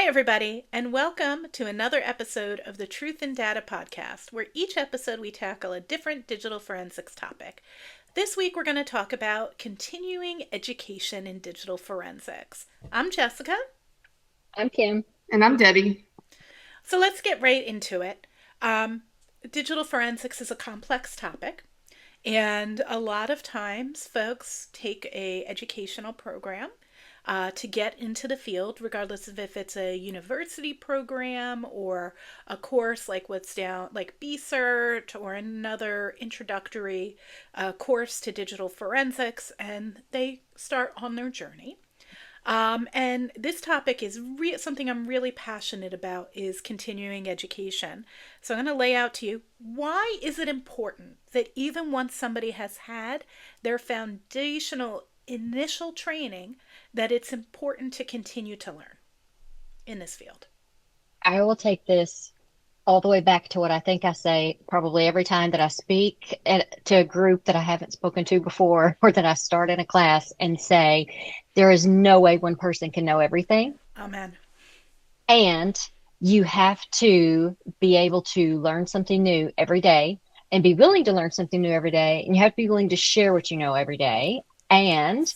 Hi, everybody, and welcome to another episode of the Truth in Data podcast, where each episode we tackle a different digital forensics topic. This week, we're going to talk about continuing education in digital forensics. I'm Jessica. I'm Kim. And I'm Debbie. So let's get right into it. Digital forensics is a complex topic, and a lot of times folks take a educational program to get into the field, regardless of if it's a university program or a course like what's down, like BCERT or another introductory course to digital forensics, and they start on their journey. And this topic is something I'm really passionate about is continuing education. So I'm going to lay out to you, why is it important that even once somebody has had their foundational initial training, that it's important to continue to learn in this field? I will take this all the way back to what I think I say probably every time that I speak to a group that I haven't spoken to before, or that I start in a class and say, there is no way one person can know everything. Amen. And you have to be able to learn something new every day and be willing to learn something new every day. And you have to be willing to share what you know every day. And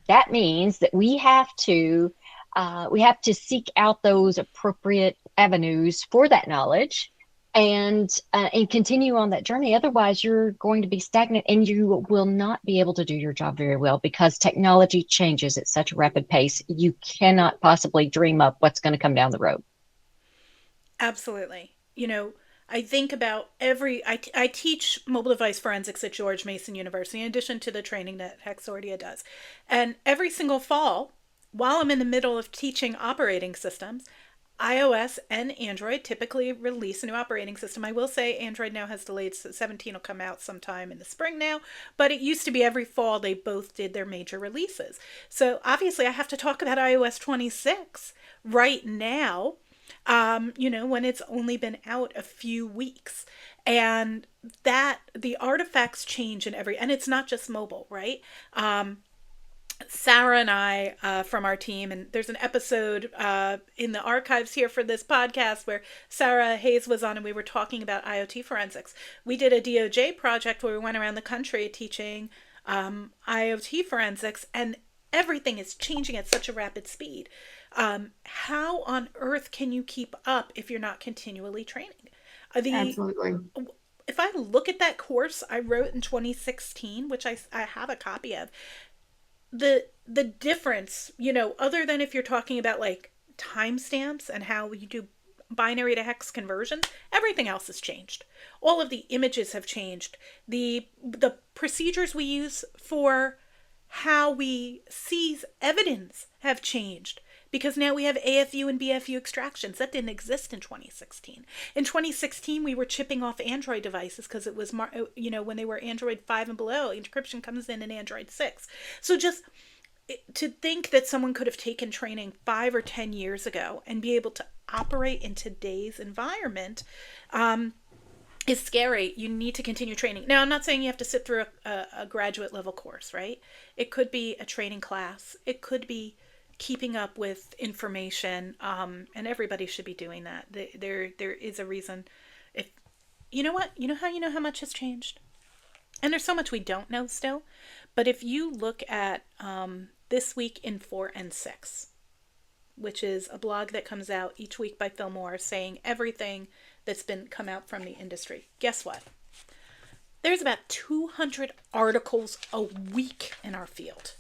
that means that we have to seek out those appropriate avenues for that knowledge and continue on that journey. Otherwise, you're going to be stagnant and you will not be able to do your job very well because technology changes at such a rapid pace. You cannot possibly dream up what's going to come down the road. Absolutely. I think about I teach mobile device forensics at George Mason University, in addition to the training that Hexordia does. And every single fall, while I'm in the middle of teaching operating systems, iOS and Android typically release a new operating system. I will say Android now has delayed, so 17 will come out sometime in the spring now, but it used to be every fall they both did their major releases. So obviously I have to talk about iOS 26 right now, when it's only been out a few weeks. And that the artifacts change and it's not just mobile, right? Sarah and I from our team, and there's an episode in the archives here for this podcast where Sarah Hayes was on and we were talking about IoT forensics. We did a DOJ project where we went around the country teaching IoT forensics, and everything is changing at such a rapid speed. How on earth can you keep up if you're not continually training? Absolutely. If I look at that course I wrote in 2016, which I have a copy of, the difference, other than if you're talking about like timestamps and how you do binary to hex conversions, everything else has changed. All of the images have changed. The procedures we use for how we seize evidence have changed, because now we have AFU and BFU extractions. That didn't exist in 2016. In 2016, we were chipping off Android devices because it was, when they were Android 5 and below, encryption comes in Android 6. So just to think that someone could have taken training 5 or 10 years ago and be able to operate in today's environment is scary. You need to continue training. Now, I'm not saying you have to sit through a graduate level course, right? It could be a training class. It could be keeping up with information, and everybody should be doing that. There is a reason. If you know what, you know how much has changed, and there's so much we don't know still. But if you look at This Week in Forensics, which is a blog that comes out each week by Phil Moore saying everything that's been come out from the industry, guess what? There's about 200 articles a week in our field.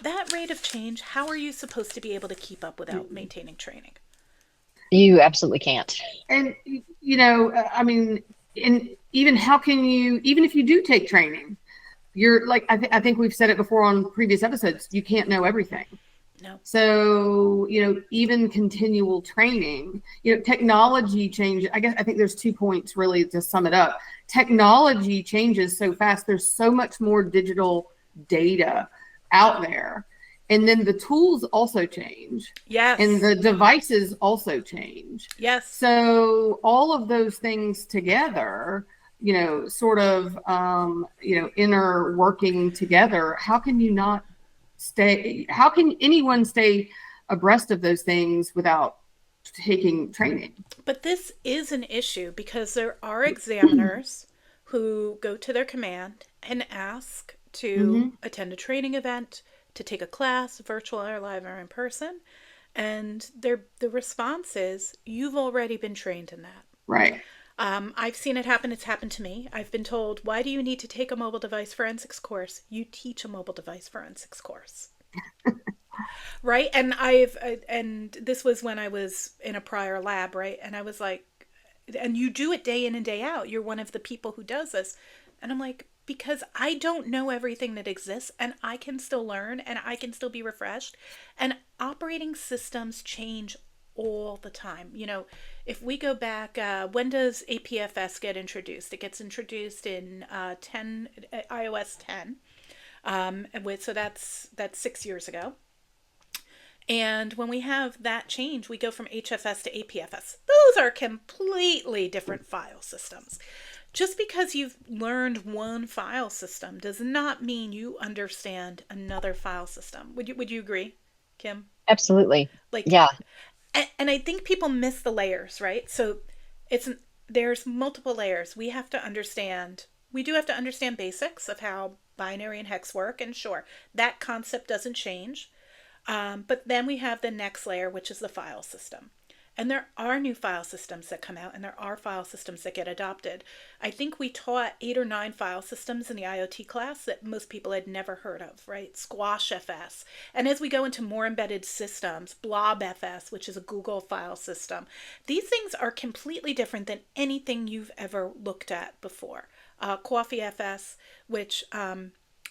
That rate of change, how are you supposed to be able to keep up without maintaining training? You absolutely can't. And, and even how can you, even if you do take training, you're like, I think we've said it before on previous episodes, you can't know everything. No. So, even continual training, technology change. I think there's 2 points really to sum it up. Technology changes so fast. There's so much more digital data out there. And then the tools also change. Yes. And the devices also change. Yes. So all of those things together, sort of, inner working together, how can anyone stay abreast of those things without taking training. But this is an issue because there are examiners who go to their command and ask to Mm-hmm. attend a training event, to take a class, virtual or live or in person, and the response is, "You've already been trained in that." Right. I've seen it happen. It's happened to me. I've been told, "Why do you need to take a mobile device forensics course? You teach a mobile device forensics course." Right? And this was when I was in a prior lab, right? And I was like, and you do it day in and day out. You're one of the people who does this. And I'm like, because I don't know everything that exists, and I can still learn, and I can still be refreshed. And operating systems change all the time. If we go back, when does APFS get introduced? It gets introduced in 10 iOS 10. So that's 6 years ago. And when we have that change, we go from HFS to APFS. Those are completely different file systems. Just because you've learned one file system does not mean you understand another file system. Would you agree, Kim? Absolutely. Like, Yeah. and I think people miss the layers, right? So there's multiple layers. We have to understand. We do have to understand basics of how binary and hex work, and sure, that concept doesn't change. But then we have the next layer, which is the file system. And there are new file systems that come out, and there are file systems that get adopted. I think we taught 8 or 9 file systems in the IoT class that most people had never heard of, right? Squash FS. And as we go into more embedded systems, Blob FS, which is a Google file system, these things are completely different than anything you've ever looked at before. Coffee FS, which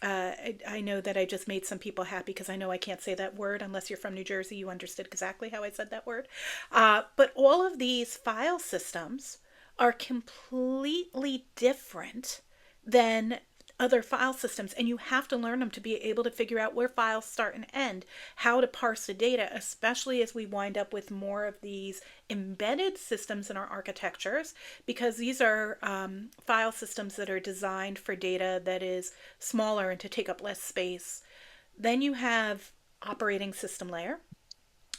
I know that I just made some people happy because I know I can't say that word unless you're from New Jersey. You understood exactly how I said that word. But all of these file systems are completely different than other file systems, and you have to learn them to be able to figure out where files start and end, how to parse the data, especially as we wind up with more of these embedded systems in our architectures, because these are file systems that are designed for data that is smaller and to take up less space. Then you have operating system layer.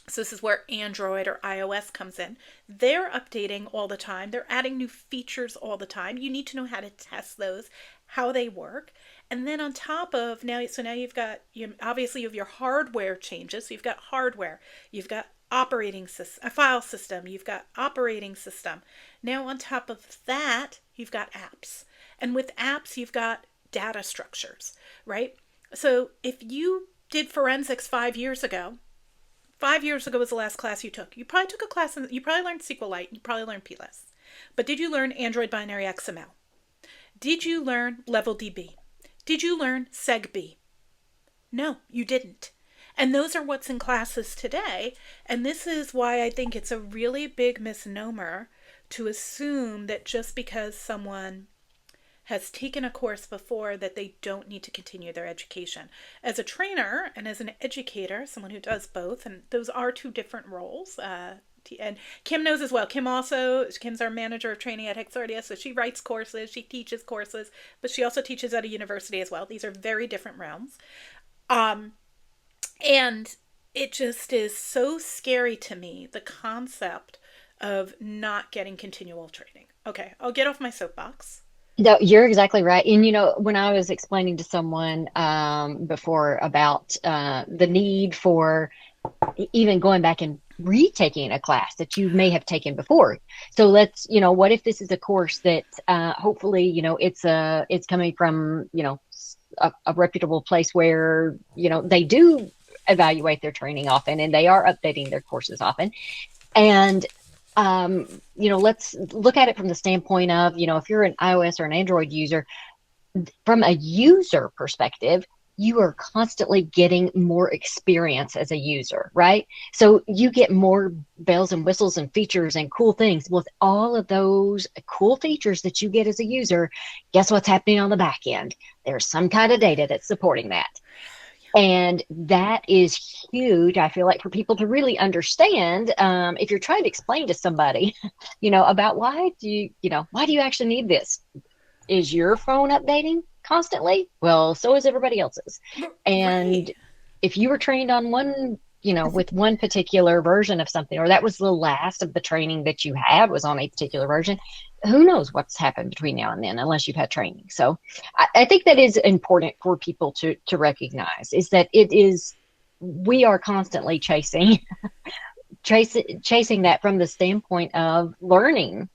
So this is where Android or iOS comes in. They're updating all the time. They're adding new features all the time. You need to know how to test those, how they work. And then on top of now you've got, obviously you have your hardware changes. So you've got hardware, you've got operating system, a file system, you've got operating system. Now on top of that, you've got apps. And with apps, you've got data structures, right? So if you did forensics 5 years ago, 5 years ago was the last class you took. You probably took a class, you probably learned SQLite, you probably learned PLIS. But did you learn Android binary XML? Did you learn level DB? Did you learn SegB? No, you didn't. And those are what's in classes today. And this is why I think it's a really big misnomer to assume that just because someone has taken a course before that they don't need to continue their education. As a trainer and as an educator, someone who does both, and those are two different roles. And Kim knows as well. Kim's our manager of training at Hexardia, so she writes courses, she teaches courses, but she also teaches at a university as well. These are very different realms. And it just is so scary to me, the concept of not getting continual training. Okay, I'll get off my soapbox. No, you're exactly right. And when I was explaining to someone before about the need for even going back and retaking a class that you may have taken before. So what if this is a course that hopefully, it's coming from, a reputable place where, they do evaluate their training often and they are updating their courses often. And let's look at it from the standpoint of, if you're an iOS or an Android user, from a user perspective, you are constantly getting more experience as a user, right? So you get more bells and whistles and features and cool things. With all of those cool features that you get as a user, guess what's happening on the back end? There's some kind of data that's supporting that. And that is huge, I feel like, for people to really understand. If you're trying to explain to somebody, about why do you actually need this? Is your phone updating constantly? Well, so is everybody else's. And Right. if you were trained on one with one particular version of something, or that was the last of the training that you had was on a particular version. Who knows what's happened between now and then, unless you've had training. So I think that is important for people to recognize, is that we are constantly chasing that from the standpoint of learning,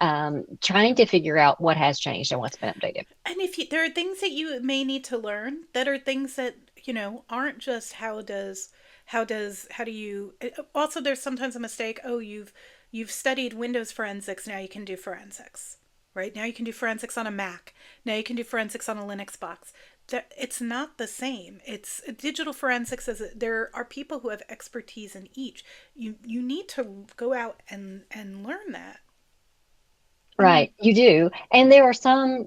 trying to figure out what has changed and what's been updated. And if there are things that you may need to learn that are things that, aren't just how do you, also there's sometimes a mistake. Oh, you've studied Windows forensics. Now you can do forensics, right? Now you can do forensics on a Mac. Now you can do forensics on a Linux box. It's not the same. It's digital forensics. There are people who have expertise in each. You need to go out and learn that. Right, you do. And there are some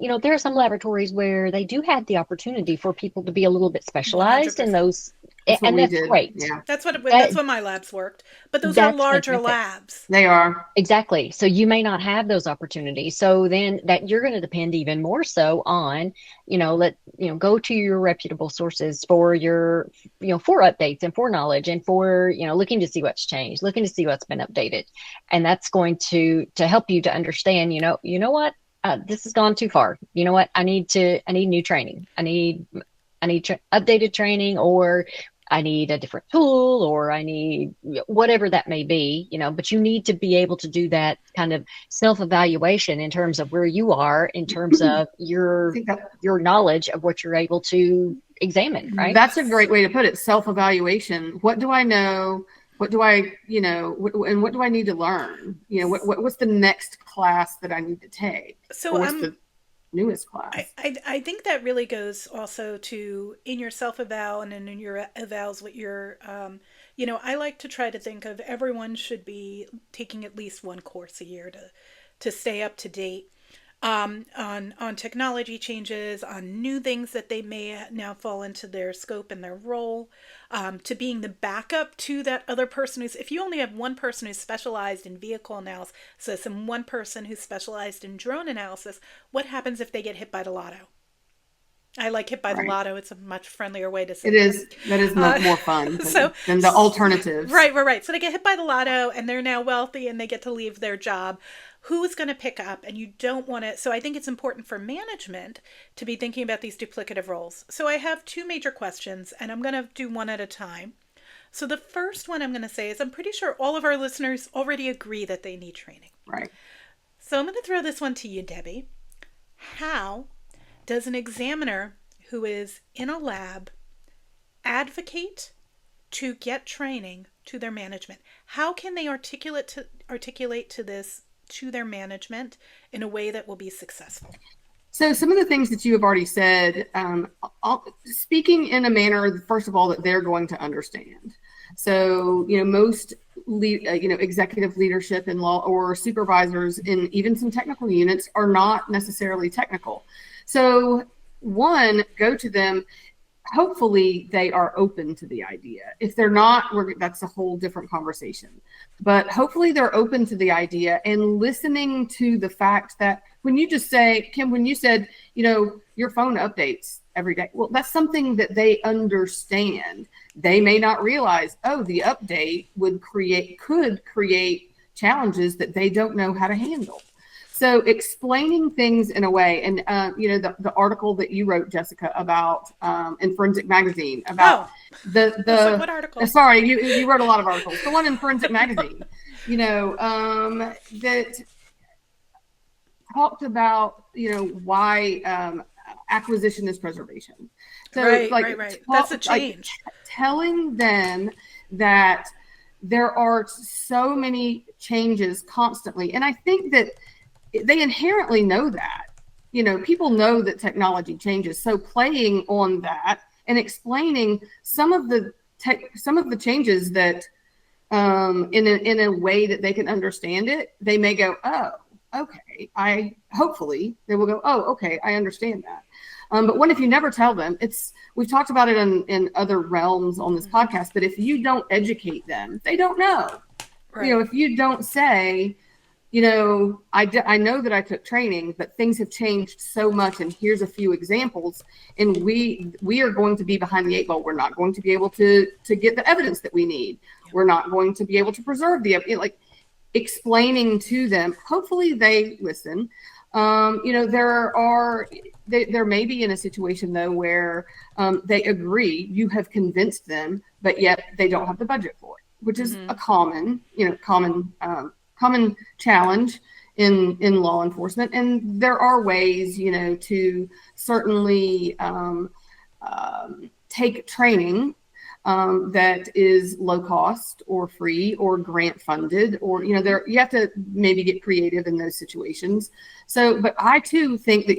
laboratories where they do have the opportunity for people to be a little bit specialized in 100%. those. That's what And we that's did. great. Yeah, That's what my labs worked. But those are That's larger fantastic. labs. they are. Exactly. So you may not have those opportunities. So then that you're going to depend even more so on, go to your reputable sources for for updates and for knowledge and for, looking to see what's changed, looking to see what's been updated. And that's going to help you to understand, what, this has gone too far. You know what? I need new training. I need updated training, or I need a different tool, or I need whatever that may be, but you need to be able to do that kind of self-evaluation in terms of where you are, in terms of your knowledge of what you're able to examine, right? That's a great way to put it. Self-evaluation. What do I know? What do I, and what do I need to learn? What's the next class that I need to take? So or what's the newest class? I think that really goes also to, in your self-eval and in your evals, what you're, I like to try to think of everyone should be taking at least one course a year to stay up to date on technology changes, on new things that they may now fall into their scope and their role, to being the backup to that other person if you only have one person who's specialized in vehicle analysis and one person who's specialized in drone analysis, what happens if they get hit by the lotto? I like hit by the lotto. It's a much friendlier way to say it. Is. That is more fun than the alternatives. Right. So they get hit by the lotto and they're now wealthy and they get to leave their job. Who's going to pick up? And you don't want to. So I think it's important for management to be thinking about these duplicative roles. So I have two major questions, and I'm going to do one at a time. So the first one I'm going to say is, I'm pretty sure all of our listeners already agree that they need training. Right. So I'm going to throw this one to you, Debbie. How does an examiner who is in a lab advocate to get training to their management? How can they articulate to this to their management in a way that will be successful? So some of the things that you have already said, speaking in a manner, first of all, that they're going to understand. So, most executive leadership in law or supervisors in even some technical units are not necessarily technical. So one, go to them. Hopefully they are open to the idea. If they're not, that's a whole different conversation. But hopefully they're open to the idea and listening to the fact that when you just say, Kim, when you said, your phone updates every day, well, that's something that they understand. They may not realize, the update could create challenges that they don't know how to handle. So explaining things in a way, and the article that you wrote, Jessica, about in Forensic Magazine about what article? Sorry, you wrote a lot of articles. The one in Forensic Magazine, that talked about why acquisition is preservation. So right. That's a change. Telling them that there are so many changes constantly, and I think that they inherently know that. People know that technology changes. So playing on that and explaining some of the changes that in a way that they can understand it, they may go, oh, okay. Hopefully they will go, oh, okay, I understand that. But what if you never tell them? We've talked about it in other realms on this podcast, but if you don't educate them, they don't know. Right. If you don't say, I know that I took training, but things have changed so much. And here's a few examples. And we are going to be behind the eight ball. We're not going to be able to get the evidence that we need. We're not going to be able to preserve the, like, explaining to them. Hopefully they listen. There may be in a situation though where they agree, you have convinced them, but yet they don't have the budget for it, which is a common challenge in law enforcement. And there are ways, to certainly take training that is low cost or free or grant funded, or, you have to maybe get creative in those situations. So, but I too think that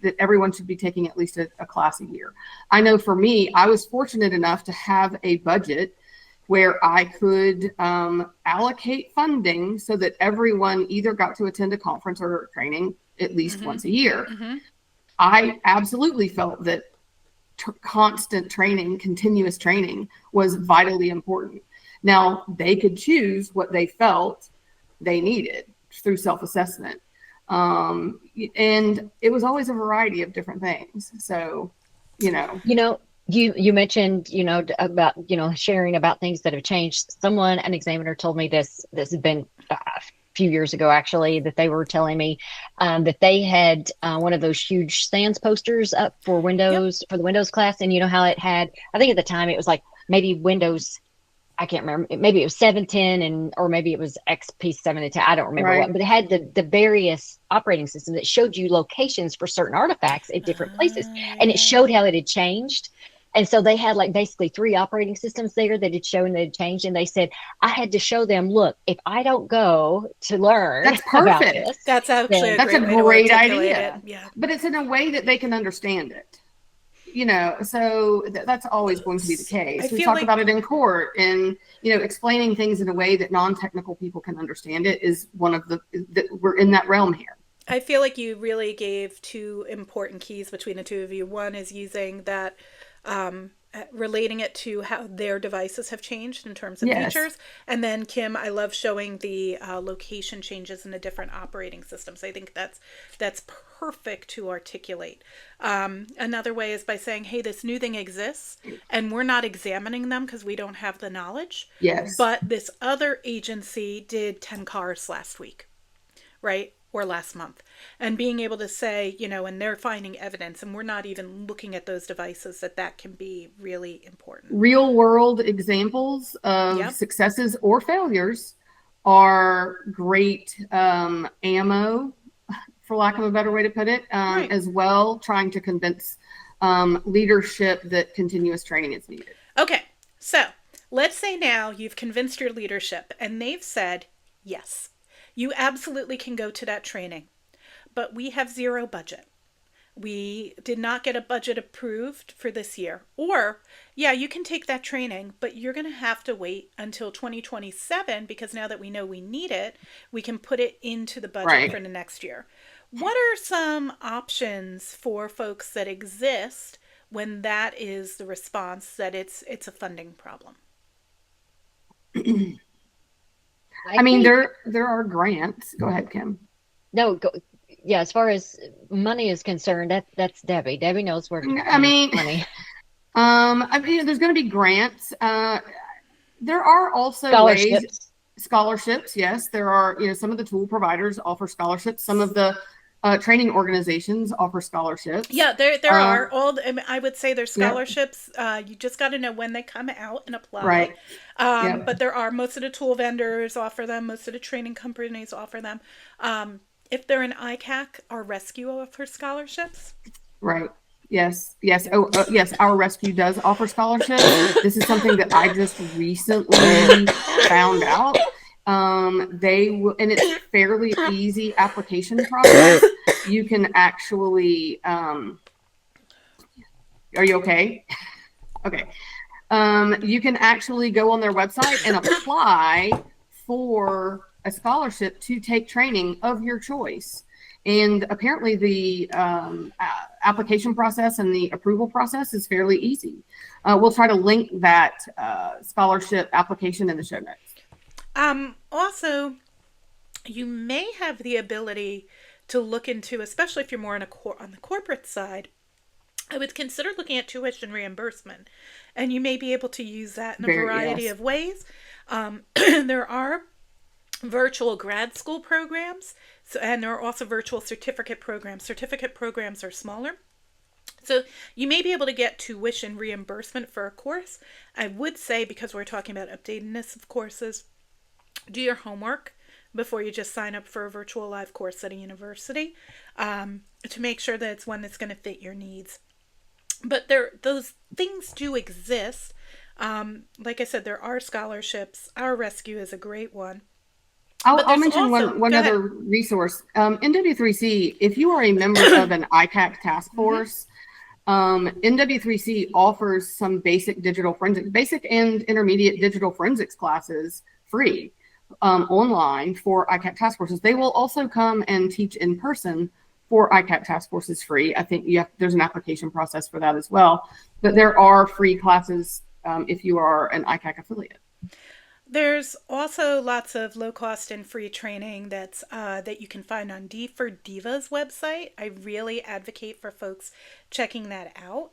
that everyone should be taking at least a class a year. I know for me, I was fortunate enough to have a budget where I could allocate funding so that everyone either got to attend a conference or training at least once a year. I absolutely felt that constant training, continuous training was vitally important. Now, they could choose what they felt they needed through self-assessment. And it was always a variety of different things. So, You mentioned, about, sharing about things that have changed. An examiner told me this has been a few years ago, actually, that they were telling me that they had one of those huge stands posters up for Windows, for the Windows class. And you know how it had, I think at the time it was like maybe Windows, I can't remember, maybe it was 7.10 or maybe it was XP 7.10. I don't remember what, but it had the various operating systems that showed you locations for certain artifacts at different places. And it showed how it had changed. And so they had like basically 3 operating systems there that had shown that had changed. And they said, I had to show them, look, if I don't go to learn about this. That's actually that's a great idea. It. Yeah. But it's in a way that they can understand it. So that's always going to be the case. We talk about it in court, and, explaining things in a way that non-technical people can understand it is one of we're in that realm here. I feel like you really gave 2 important keys between the two of you. One is using that, relating it to how their devices have changed in terms of features. And then Kim, I love showing the location changes in the different operating systems. I think that's perfect to articulate. Another way is by saying, hey, this new thing exists and we're not examining them because we don't have the knowledge. Yes. But this other agency did 10 cars last week, right? Or last month, and being able to say, and they're finding evidence and we're not even looking at those devices, that can be really important. Real world examples of successes or failures are great ammo, for lack of a better way to put it, as well, trying to convince leadership that continuous training is needed. Okay, so let's say now you've convinced your leadership and they've said, yes, you absolutely can go to that training, but we have 0 budget. We did not get a budget approved for this year. Or, you can take that training, but you're going to have to wait until 2027 because now that we know we need it, we can put it into the budget for the next year. What are some options for folks that exist when that is the response, that it's a funding problem? I mean, there are grants. Go ahead, Kim. No, as far as money is concerned, that's Debbie. Debbie knows where to money. There's going to be grants. There are also scholarships. Yes, there are. Some of the tool providers offer scholarships. Some of the training organizations offer scholarships. Yeah, there are I would say there's scholarships. You just got to know when they come out and apply. Right. But there are, most of the tool vendors offer them. Most of the training companies offer them. If they're an ICAC, our rescue offers scholarships. Right. Yes. Oh, yes. Our rescue does offer scholarships. This is something that I just recently found out. They will, and it's fairly easy application process. You can actually, are you okay? Okay. You can actually go on their website and apply for a scholarship to take training of your choice. And apparently the application process and the approval process is fairly easy. We'll try to link that scholarship application in the show notes. Also, you may have the ability to look into, especially if you're more on on the corporate side, I would consider looking at tuition reimbursement, and you may be able to use that in a Very, variety yes. of ways. There are virtual grad school programs, so, and there are also virtual certificate programs. Certificate programs are smaller. So you may be able to get tuition reimbursement for a course. I would say, because we're talking about updatedness of courses, do your homework before you just sign up for a virtual live course at a university, to make sure that it's one that's going to fit your needs. But those things do exist. Like I said, there are scholarships. Our Rescue is a great one. But I'll there's mention also, one go other ahead. resource. NW3C, if you are a member of an ICAC task Mm-hmm. force, NW3C offers some basic digital forensics, basic and intermediate digital forensics classes free, online for ICAC task forces. They will also come and teach in person for ICAC task forces free. I think there's an application process for that as well. But there are free classes if you are an ICAC affiliate. There's also lots of low cost and free training that you can find on D4Diva's website. I really advocate for folks checking that out.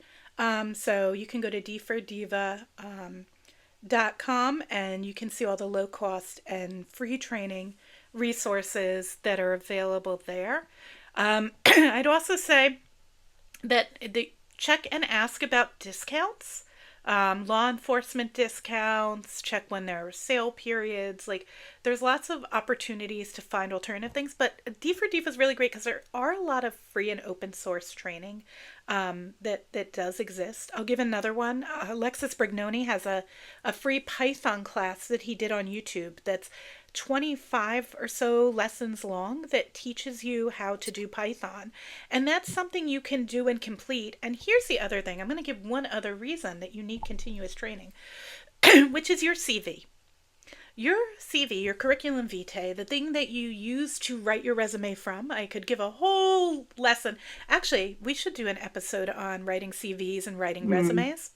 So you can go to D4Diva.com and you can see all the low cost and free training resources that are available there. I'd also say that check and ask about discounts, law enforcement discounts, check when there are sale periods. Like, there's lots of opportunities to find alternative things, but D4Diva is really great because there are a lot of free and open source training that does exist. I'll give another one. Alexis Brignoni has a free Python class that he did on YouTube that's 25 or so lessons long that teaches you how to do Python. And that's something you can do and complete. And here's the other thing. I'm going to give one other reason that you need continuous training, which is your CV. Your CV, your curriculum vitae, the thing that you use to write your resume from. I could give a whole lesson. Actually, we should do an episode on writing CVs and writing resumes.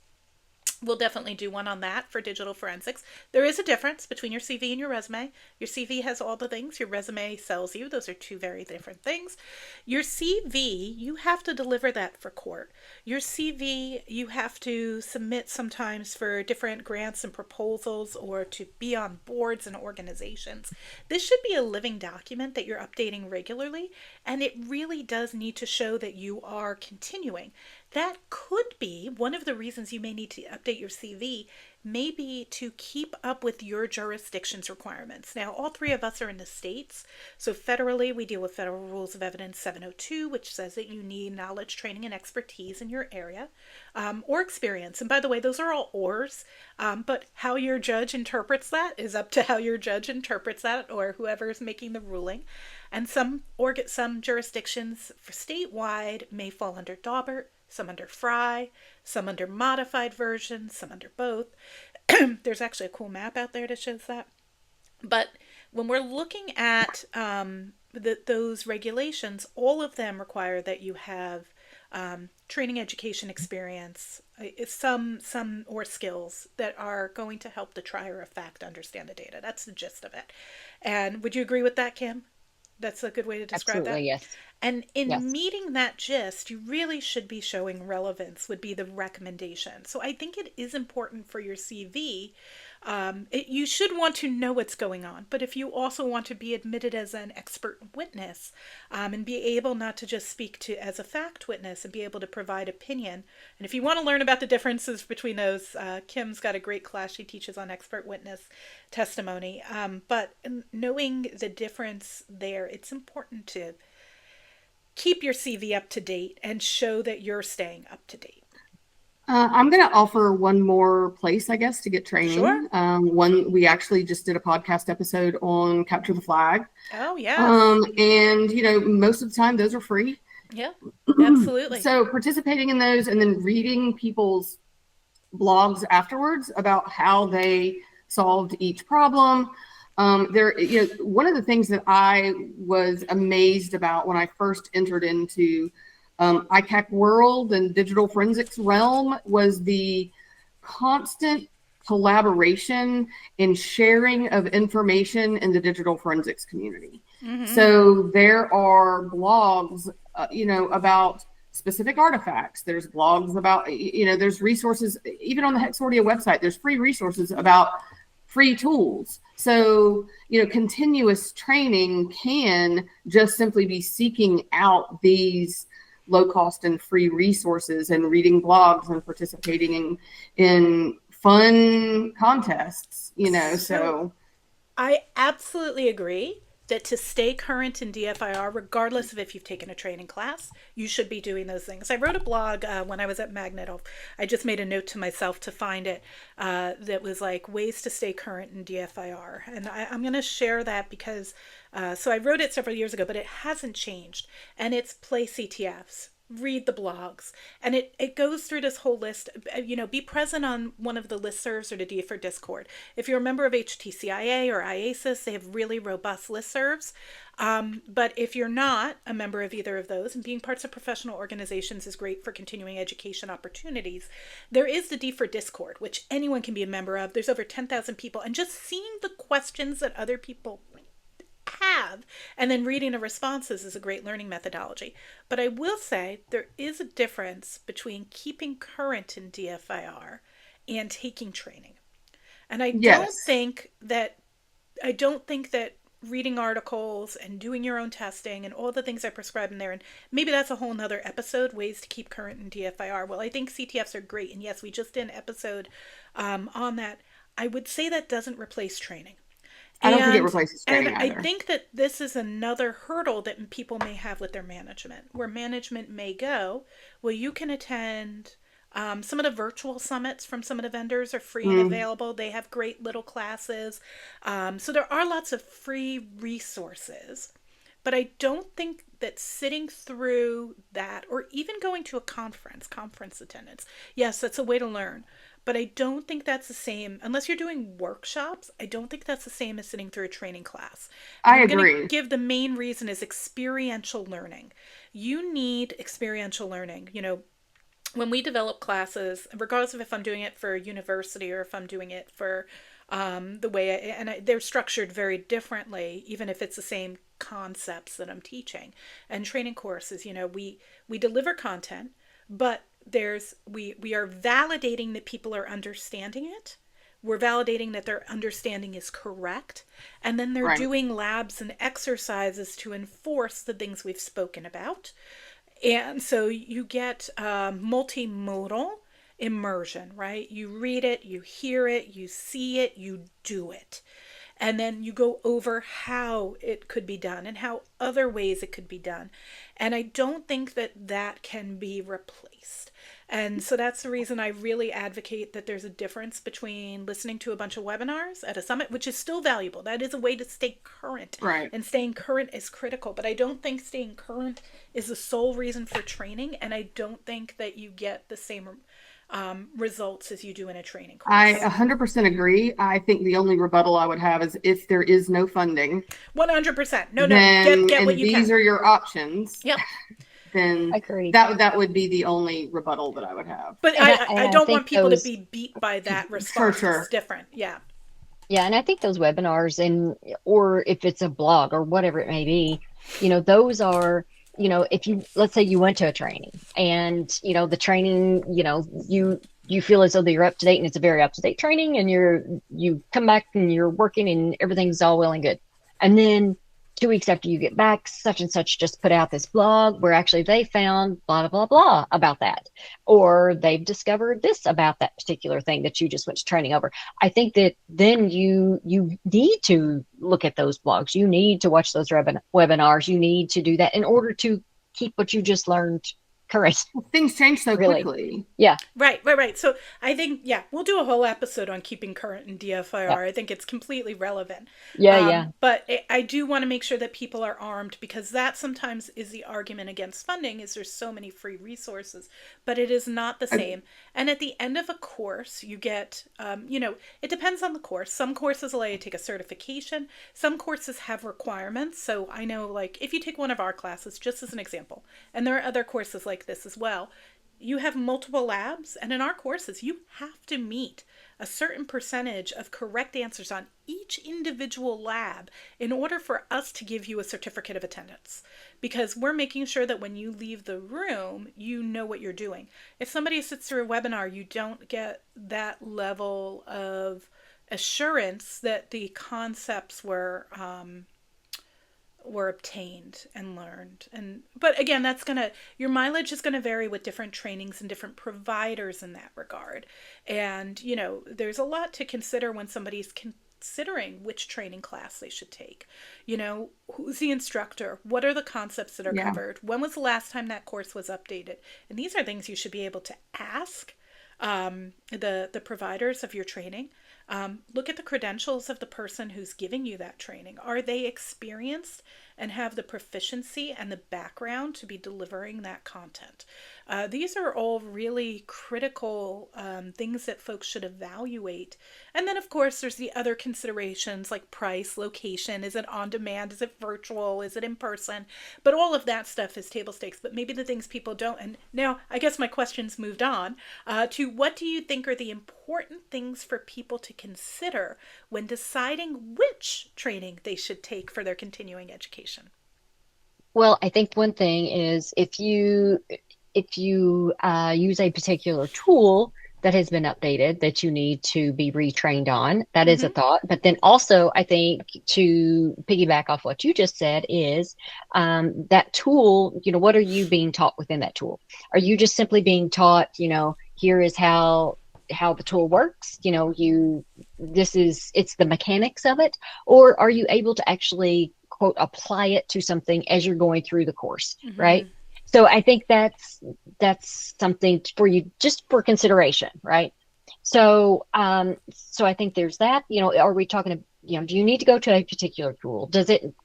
We'll definitely do one on that for digital forensics. There is a difference between your CV and your resume. Your CV has all the things your resume sells you. Those are two very different things. Your CV, you have to deliver that for court. Your CV, you have to submit sometimes for different grants and proposals or to be on boards and organizations. This should be a living document that you're updating regularly, and it really does need to show that you are continuing. That could be one of the reasons you may need to update your CV, maybe to keep up with your jurisdiction's requirements. Now, all three of us are in the states, so federally we deal with Federal Rules of Evidence 702, which says that you need knowledge, training, and expertise in your area, or experience. And by the way, those are all ors, but how your judge interprets that is up to how your judge interprets that, or whoever is making the ruling. And some jurisdictions for statewide may fall under Daubert, some under Fry, some under modified versions, some under both. There's actually a cool map out there that shows that. But when we're looking at those regulations, all of them require that you have training, education, experience, some or skills that are going to help the trier of fact understand the data. That's the gist of it. And would you agree with that, Kim? That's a good way to describe that. Absolutely, yes. And in Yes. meeting that gist, you really should be showing relevance, would be the recommendation. So I think it is important for your CV. You should want to know what's going on, but if you also want to be admitted as an expert witness, and be able not to just speak to as a fact witness and be able to provide opinion. And if you want to learn about the differences between those, Kim's got a great class she teaches on expert witness testimony. But knowing the difference there, it's important to keep your CV up to date and show that you're staying up to date. I'm going to offer one more place, I guess, to get training. Sure. We actually just did a podcast episode on Capture the Flag. Oh, yeah. And, most of the time those are free. Yeah, absolutely. So participating in those and then reading people's blogs afterwards about how they solved each problem. One of the things that I was amazed about when I first entered into ICAC world and digital forensics realm was the constant collaboration and sharing of information in the digital forensics community. So there are blogs, about specific artifacts. There's blogs about, there's resources, even on the Hexordia website, there's free resources about free tools. So, continuous training can just simply be seeking out these low cost and free resources and reading blogs and participating in fun contests, so I absolutely agree that to stay current in DFIR, regardless of if you've taken a training class, you should be doing those things. I wrote a blog when I was at Magnet. I just made a note to myself to find it that was like ways to stay current in DFIR. And I'm going to share that because, so I wrote it several years ago, but it hasn't changed. And it's play CTFs. Read the blogs, and it goes through this whole list. Be present on one of the listservs or the DFIR Discord. If you're a member of HTCIA or IASIS, they have really robust listservs. But if you're not a member of either of those, and being parts of professional organizations is great for continuing education opportunities, there is the DFIR Discord, which anyone can be a member of. There's over 10,000 people, and just seeing the questions that other people have and then reading the responses is a great learning methodology. But I will say there is a difference between keeping current in DFIR and taking training. And I don't think that reading articles and doing your own testing and all the things I prescribe in there, and maybe that's a whole nother episode, ways to keep current in DFIR. Well, I think CTFs are great, and yes, we just did an episode on that. I would say that doesn't replace training. I don't think it replaces training either. either. I think that this is another hurdle that people may have with their management, where management may go, well, you can attend some of the virtual summits from some of the vendors are free and available. They have great little classes. So there are lots of free resources. But I don't think that sitting through that, or even going to a conference attendance, yes, that's a way to learn. But I don't think that's the same, unless you're doing workshops, I don't think that's the same as sitting through a training class. And I agree. I'm going to give the main reason is experiential learning. You need experiential learning. When we develop classes, regardless of if I'm doing it for a university or if I'm doing it for the way, they're structured very differently, even if it's the same concepts that I'm teaching. And training courses, we deliver content, but we are validating that people are understanding it. We're validating that their understanding is correct. And then they're doing labs and exercises to enforce the things we've spoken about. And so you get multimodal immersion, right? You read it, you hear it, you see it, you do it. And then you go over how it could be done and how other ways it could be done. And I don't think that can be replaced. And so that's the reason I really advocate that there's a difference between listening to a bunch of webinars at a summit, which is still valuable. That is a way to stay current. Right. And staying current is critical. But I don't think staying current is the sole reason for training. And I don't think that you get the same results as you do in a training course. I 100% agree. I think the only rebuttal I would have is if there is no funding. 100%. No, get what you can. These are your options. Yep. Then Agreed. that would be the only rebuttal that I would have. But I don't want people to be beat by that response. Sure. It's different. Yeah. Yeah, and I think those webinars or if it's a blog or whatever it may be, those are, if let's say you went to a training and, the training, you feel as though that you're up to date and it's a very up to date training and you come back and you're working and everything's all well and good. And then 2 weeks after you get back, such and such just put out this blog where actually they found blah, blah, blah about that. Or they've discovered this about that particular thing that you just went to training over. I think that then you need to look at those blogs. You need to watch those webinars. You need to do that in order to keep what you just learned current. Things change so quickly. Yeah. Right. So I think, we'll do a whole episode on keeping current in DFIR. Yeah. I think it's completely relevant. Yeah. But I do want to make sure that people are armed, because that sometimes is the argument against funding, is there's so many free resources, but it is not the same. And at the end of a course, you get, it depends on the course. Some courses allow you to take a certification. Some courses have requirements. So I know, like, if you take one of our classes, just as an example, and there are other courses like this as well, you have multiple labs, and in our courses, you have to meet a certain percentage of correct answers on each individual lab in order for us to give you a certificate of attendance. Because we're making sure that when you leave the room, you know what you're doing. If somebody sits through a webinar, you don't get that level of assurance that the concepts were obtained and learned. And but again, that's going to, your mileage is going to vary with different trainings and different providers in that regard. And there's a lot to consider when somebody's considering which training class they should take. Who's the instructor? What are the concepts that are Yeah. covered? When was the last time that course was updated? And these are things you should be able to ask the providers of your training. Look at the credentials of the person who's giving you that training. Are they experienced and have the proficiency and the background to be delivering that content? These are all really critical things that folks should evaluate. And then, of course, there's the other considerations like price, location. Is it on demand? Is it virtual? Is it in person? But all of that stuff is table stakes. But maybe the things people don't. And now, I guess my question's moved on to what do you think are the important things for people to consider when deciding which training they should take for their continuing education? Well, I think one thing is if you use a particular tool that has been updated that you need to be retrained on, that is a Mm-hmm. thought. But then also, I think to piggyback off what you just said is that tool, what are you being taught within that tool? Are you just simply being taught, here is how the tool works, it's the mechanics of it, or are you able to actually quote apply it to something as you're going through the course, Mm-hmm. right? So I think that's something for you just for consideration, right? So I think there's that. Are we talking? Do you need to go to a particular tool?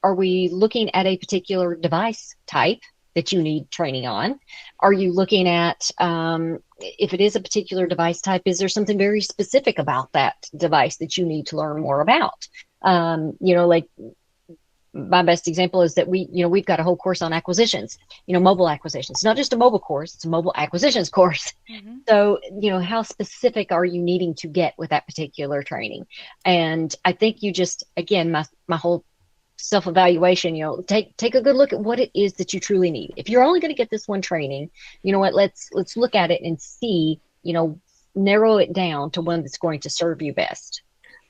Are we looking at a particular device type that you need training on? Are you looking at if it is a particular device type? Is there something very specific about that device that you need to learn more about? Like my best example is that we've got a whole course on acquisitions, mobile acquisitions, not just a mobile course, it's a mobile acquisitions course. Mm-hmm. So, how specific are you needing to get with that particular training? And I think you just, again, my whole self-evaluation, take a good look at what it is that you truly need. If you're only going to get this one training, you know what, let's look at it and see, narrow it down to one that's going to serve you best.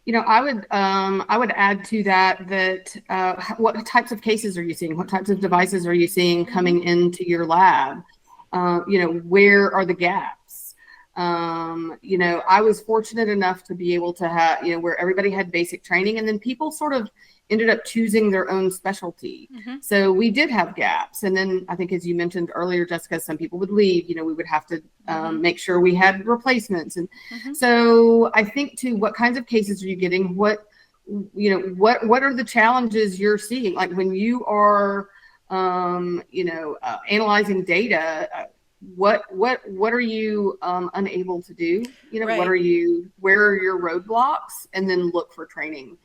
I would add to that what types of cases are you seeing? What types of devices are you seeing coming into your lab? Where are the gaps? I was fortunate enough to be able to have, where everybody had basic training, and then people sort of ended up choosing their own specialty. Mm-hmm. So we did have gaps. And then I think, as you mentioned earlier, Jessica, some people would leave, we would have to make sure we had replacements. And so I think too, what kinds of cases are you getting? What are the challenges you're seeing? Like when you are, analyzing data, what are you unable to do? Right. Where are your roadblocks? And then look for training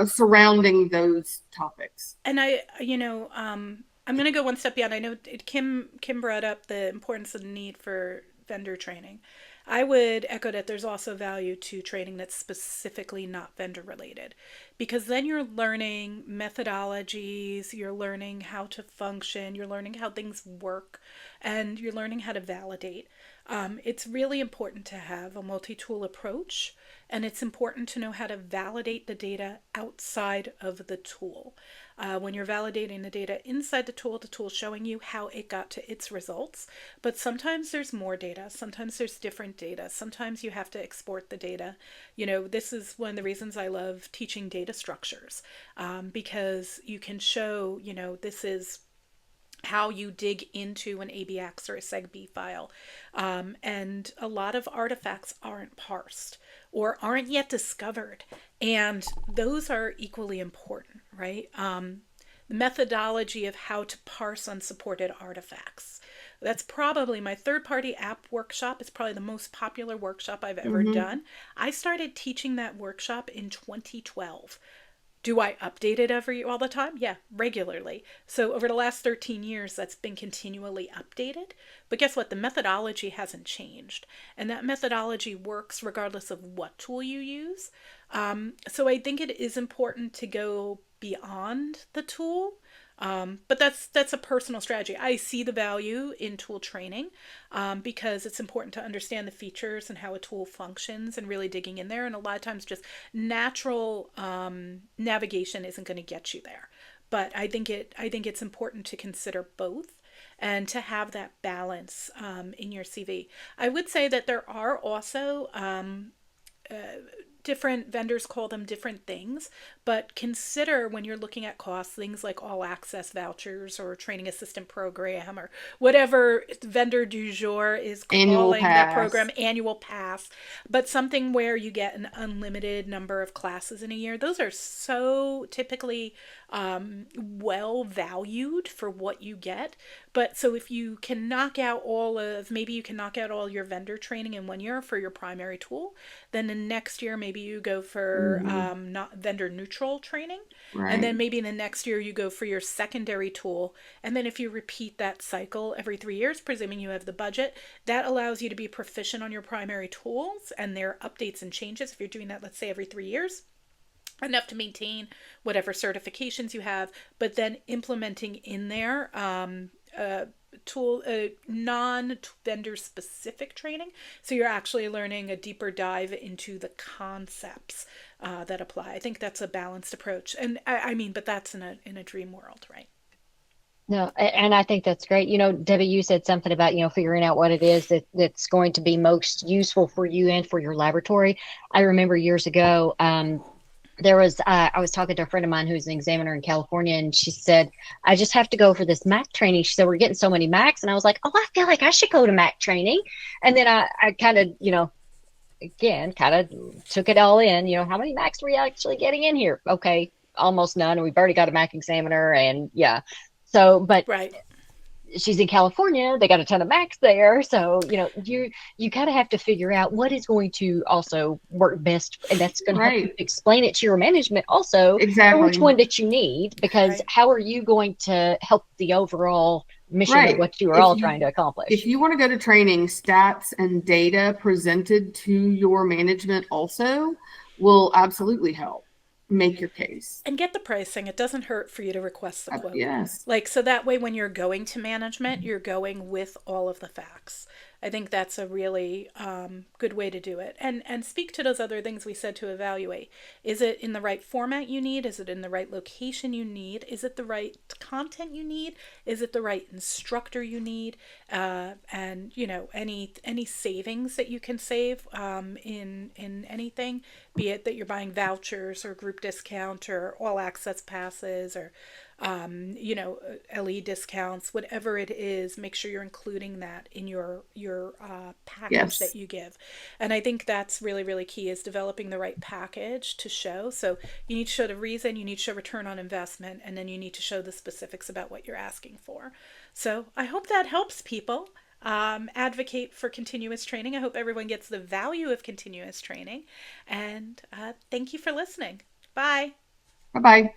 surrounding those topics. And I'm going to go one step beyond. I know Kim brought up the importance of the need for vendor training. I would echo that there's also value to training that's specifically not vendor related, because then you're learning methodologies, you're learning how to function, you're learning how things work, and you're learning how to validate. It's really important to have a multi-tool approach, and it's important to know how to validate the data outside of the tool. When you're validating the data inside the tool's showing you how it got to its results. But sometimes there's more data, sometimes there's different data, sometimes you have to export the data. This is one of the reasons I love teaching data structures, because you can show, this is how you dig into an ABX or a SegB file. And a lot of artifacts aren't parsed or aren't yet discovered. And those are equally important, right? The methodology of how to parse unsupported artifacts. That's probably my third-party app workshop. It's probably the most popular workshop I've ever done. I started teaching that workshop in 2012. Do I update it all the time? Yeah, regularly. So over the last 13 years, that's been continually updated. But guess what? The methodology hasn't changed. And that methodology works regardless of what tool you use. So I think it is important to go beyond the tool. But that's a personal strategy. I see the value in tool training because it's important to understand the features and how a tool functions and really digging in there. And a lot of times, just natural navigation isn't going to get you there. But I think it's important to consider both and to have that balance in your CV. I would say that there are also different vendors call them different things, but consider when you're looking at costs things like all access vouchers or training assistant program or whatever vendor du jour is Annual calling their program, pass. annual pass, but something where you get an unlimited number of classes in a year. Those are so typically well valued for what you get. But so if you can maybe you can knock out all your vendor training in 1 year for your primary tool, then the next year maybe you go for Hmm. not vendor neutral training, and Right. then maybe the next year you go for your secondary tool, and then if you repeat that cycle every 3 years, presuming you have the budget, that allows you to be proficient on your primary tools and their updates and changes. If you're doing that, let's say every 3 years, enough to maintain whatever certifications you have, but then implementing in there tool non vendor specific training, so you're actually learning a deeper dive into the concepts that apply. I think that's a balanced approach, and I mean, but that's in a dream world, right? No, and I think that's great. Debbie, you said something about, figuring out what it is that's going to be most useful for you and for your laboratory. I remember years ago, I was talking to a friend of mine who's an examiner in California, and she said, I just have to go for this Mac training. She said, we're getting so many Macs. And I was like, oh, I feel like I should go to Mac training. And then I kind of, again, kind of took it all in. How many Macs were you actually getting in here? Okay, almost none. And we've already got a Mac examiner. And yeah. So, but Right. she's in California. They got a ton of Macs there. So, you kind of have to figure out what is going to also work best. And that's going to help you Right. explain it to your management also for which Exactly. one that you need, because Right. how are you going to help the overall mission of Right. what you are If all you trying to if accomplish? you want to go to training, stats and data presented to your management also will absolutely help make your case. And get the pricing. It doesn't hurt for you to request the quote. Yes. Like, so that way when you're going to management, you're going with all of the facts. I think that's a really good way to do it. And speak to those other things we said to evaluate. Is it in the right format you need? Is it in the right location you need? Is it the right content you need? Is it the right instructor you need? And any savings that you can save in anything, be it that you're buying vouchers or group discount or all access passes or LE discounts, whatever it is, make sure you're including that in your package that Yes. you give. And I think that's really, really key, is developing the right package to show. So you need to show the reason, you need to show return on investment, and then you need to show the specifics about what you're asking for. So I hope that helps people advocate for continuous training. I hope everyone gets the value of continuous training. And thank you for listening. Bye. Bye bye.